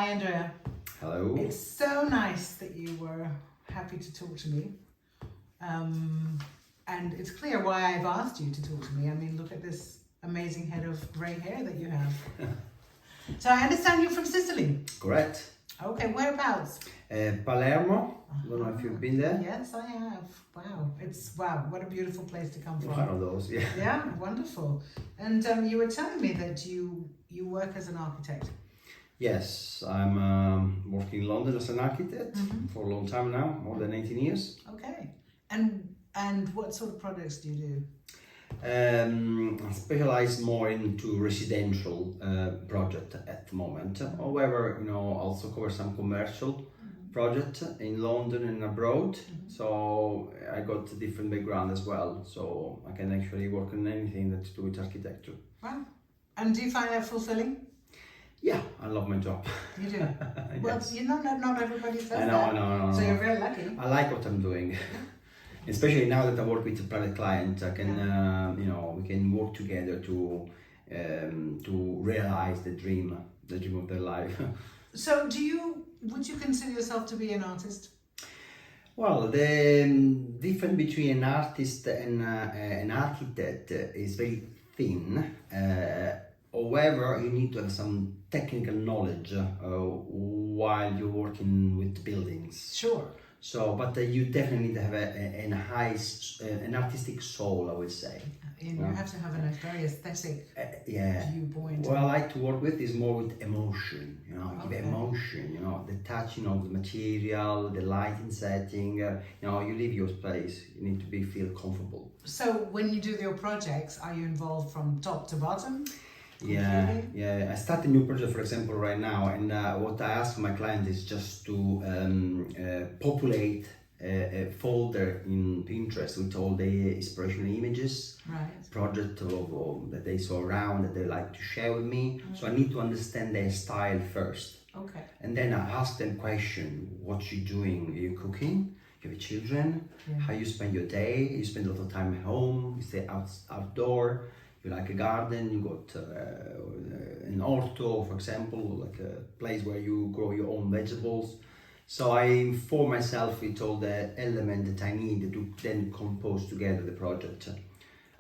Hi, Andrea. Hello. It's so nice that you were happy to talk to me. And it's clear why I've asked you to talk to me. I mean, look at this amazing head of grey hair that you have. So I understand you're from Sicily. Correct. Okay, whereabouts? Palermo. Don't know if you've been there. Yes, I have. Wow, what a beautiful place to come from. One of those, yeah. Yeah, wonderful. And you were telling me that you work as an architect. Yes, I'm working in London as an architect for a long time now, more than 18 years. Okay. And what sort of projects do you do? I specialize more into residential project at the moment. However, also cover some commercial project in London and abroad. So I got a different background as well. So I can actually work on anything that's to do with architecture. Wow. And do you find that fulfilling? Yeah, I love my job. You do? Yes. Well, not everybody says that. I know. So you're very lucky. I like what I'm doing. Especially now that I work with a private client, I can, we can work together to realize the dream of their life. So would you consider yourself to be an artist? Well, the difference between an artist and an architect is very thin. However, you need to have some technical knowledge while you're working with buildings. Sure. So, but you definitely need to have an artistic soul, I would say. And you have to have a very aesthetic viewpoint. What I like to work with is more with emotion, give Okay. emotion, the touching of the material, the lighting setting, you leave your space, you need to feel comfortable. So when you do your projects, are you involved from top to bottom? Yeah. I start a new project, for example, right now, and what I ask my client is just to populate a folder in Pinterest with all the inspirational images, project that they saw around that they like to share with me. So I need to understand their style first. Okay. And then I ask them question: what you doing? Are you cooking? You have children? How you spend your day? You spend a lot of time at home? You stay outdoor? You like a garden, you got an orto, for example, like a place where you grow your own vegetables. So I inform myself with all the elements that I need to then compose together the project.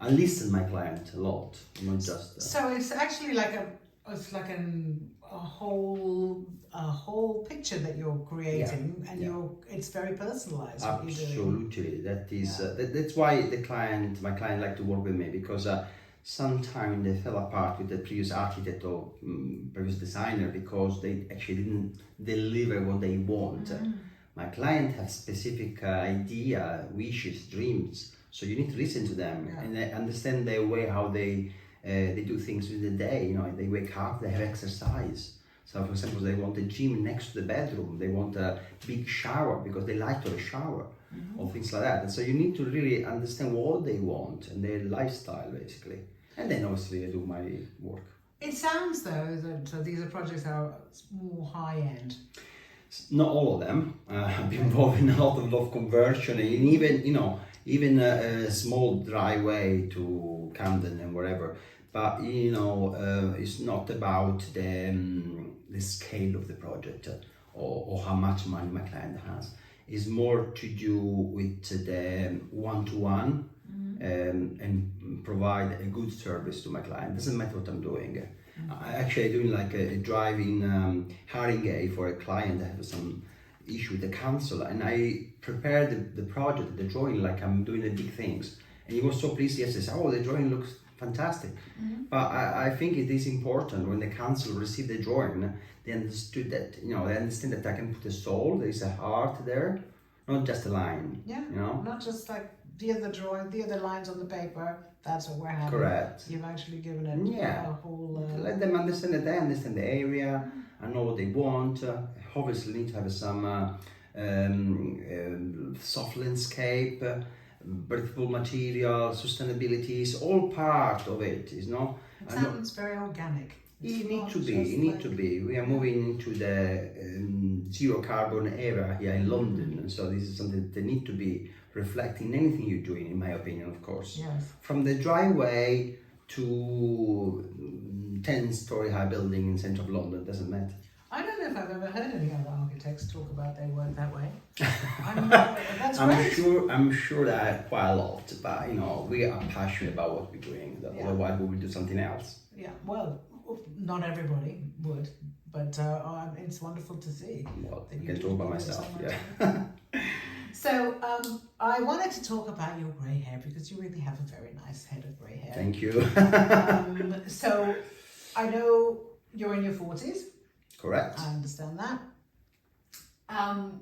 I listen my client a lot, not just. So it's actually like a whole picture that you're creating, and it's very personalized. Absolutely, that is that's why my client like to work with me, because. Sometimes they fell apart with the previous architect or previous designer because they actually didn't deliver what they want. My client has specific idea, wishes, dreams, so you need to listen to them and understand their way, how they do things with the day. They wake up, they have exercise. So for example, they want a gym next to the bedroom, they want a big shower because they like to have a shower, or things like that. And so you need to really understand what they want and their lifestyle, basically. And then obviously I do my work. It sounds though that these are projects that are more high end. Not all of them. I've been involved in a lot of conversion, and even a small driveway to Camden and whatever. But it's not about the scale of the project or how much money my client has. It's more to do with the one-to-one and provide a good service to my client. Doesn't matter what I'm doing. I actually doing like a drive in Haringey for a client that has some issue with the council, and I prepared the project, the drawing, like I'm doing the big things. And he was so pleased yesterday. Oh, the drawing looks fantastic. But I think it is important when the council received the drawing, they understood that, they understand that I can put a soul, there is a heart there, not just a line. Yeah, not just like, the other lines on the paper, that's what we're having. Correct. You've actually given it a whole... Let them understand that I understand the area, I know what they want. Obviously need to have some soft landscape, breathable material, sustainability is all part of it, It sounds very organic. It need to be. We are moving into the zero carbon era here in London, so this is something that they need to be reflecting anything you're doing, in my opinion, of course. Yes. From the driveway to 10-story high building in central London, doesn't matter. I don't know if I've ever heard any other architects talk about their work that way. That's great. I'm sure that quite a lot, but you know, we are passionate about what we're doing. Yeah. Otherwise, we will do something else. Yeah, well, not everybody would, but it's wonderful to see. Well, that I you can do talk by give it myself. so much Yeah. So I wanted to talk about your grey hair because you really have a very nice head of grey hair. Thank you. So I know you're in your 40s. Correct. I understand that.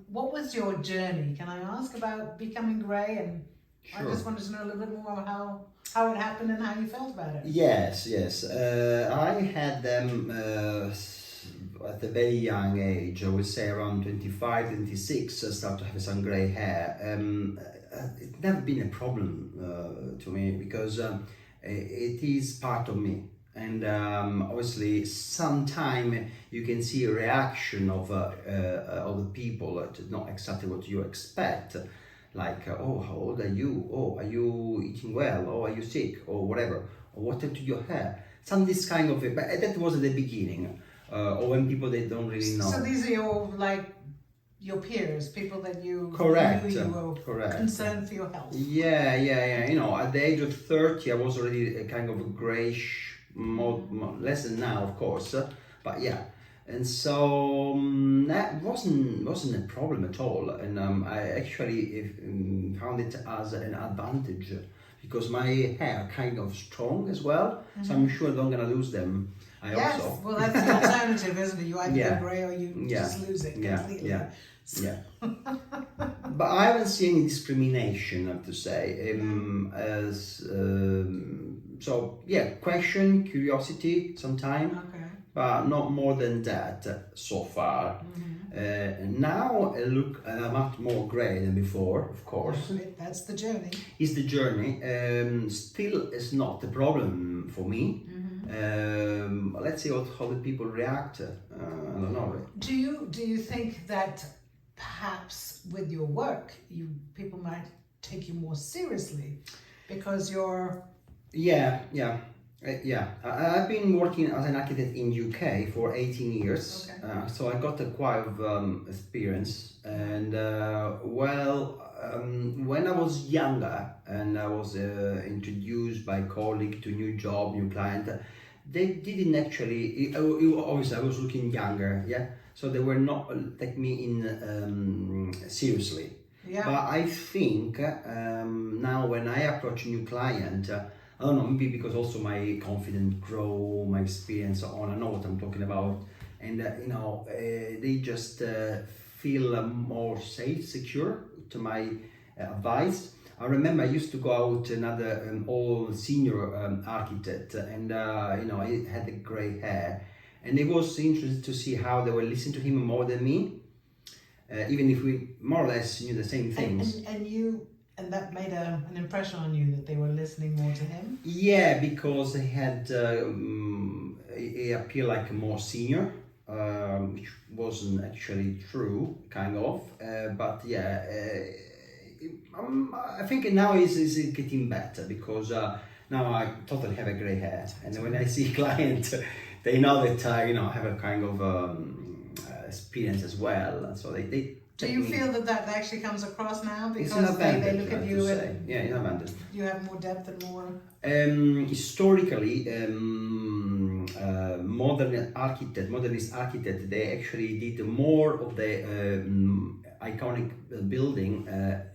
What was your journey? Can I ask about becoming grey? And Sure. I just wanted to know a little bit more about how it happened and how you felt about it. Yes. I had them at a very young age. I would say around 25, 26. I started to have some grey hair. It's never been a problem to me because it is part of me. And obviously, sometime you can see a reaction of other people to not exactly what you expect. Like, oh, how old are you? Oh, are you eating well? Oh, are you sick? Or whatever. Or what happened to your hair? Some this kind of, but that was at the beginning. Or when people, they don't really know. So these are your peers, people that you Correct. knew you were Correct. concerned for your health. Yeah. You know, at the age of 30, I was already a kind of a grayish, more, less than now, of course. But yeah. And so that wasn't a problem at all, and I actually found it as an advantage because my hair kind of strong as well, so I'm sure I'm not gonna lose them. I Yes, also. well that's the alternative, isn't it? You either Yeah. go grey or you just lose it completely. Yeah. But I haven't seen any discrimination, I have to say. So yeah, question, curiosity, sometime. Okay. But not more than that so far. Now I'm much more grey than before, of course. That's the journey. It's the journey. Still, it's not the problem for me. Let's see how the people react. I don't know. Do you think that perhaps with your work, people might take you more seriously because you're? Yeah. I've been working as an architect in UK for 18 years, Okay. so I got a quite of experience. And when I was younger and I was introduced by colleague to new job, new client, they didn't actually. Obviously, I was looking younger, yeah. So they were not take me in seriously. Yeah. But I think now when I approach a new client. I don't know, maybe because also my confidence grow, my experience on, I know what I'm talking about, and they just feel more safe, secure to my advice. I remember I used to go out another old senior architect, and he had the grey hair, and it was interesting to see how they were listening to him more than me, even if we more or less knew the same things. And that made an impression on you that they were listening more to him? Yeah, because he had, he appeared like a more senior, which wasn't actually true, kind of. But yeah, I think now is getting better because now I totally have a grey hair. And when I see clients, they know that I have a kind of experience as well. And so they do you feel that actually comes across now because they look at you and yeah, it's an advantage. You have more depth and more? Historically, modernist architect, they actually did more of the iconic building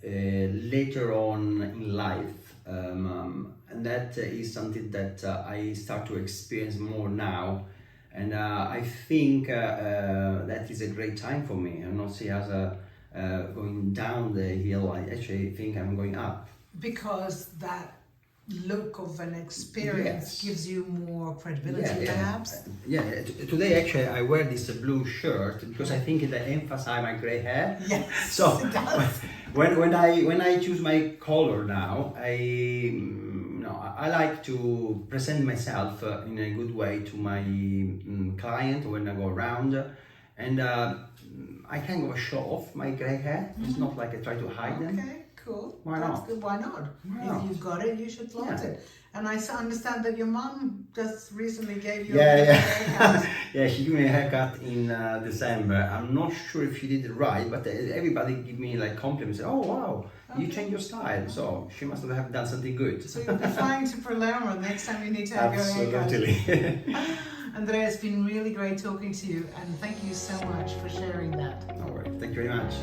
later on in life, and that is something that I start to experience more now. And I think that is a great time for me. I'm not see as going down the hill. I actually think I'm going up. Because that look of an experience gives you more credibility, perhaps? Yeah. Today, actually, I wear this blue shirt because I think it emphasizes my grey hair. Yes, so it does. when I choose my color now, I like to present myself in a good way to my client when I go around, and I kind of show off my grey hair. It's not like I try to hide them. Okay, Cool. Why That's not? good. Why not? Why If not? you've got it, you should flaunt Yeah. it. And I understand that your mum just recently gave you a Yeah, haircut. yeah. She gave me a haircut in December. I'm not sure if she did it right, but everybody give me like compliments. Oh wow, you changed your style. So she must have done something good. So you'll be flying to Palermo next time you need to have your haircut. Absolutely. Andrea, it's been really great talking to you, and thank you so much for sharing that. No worries. Thank you very much.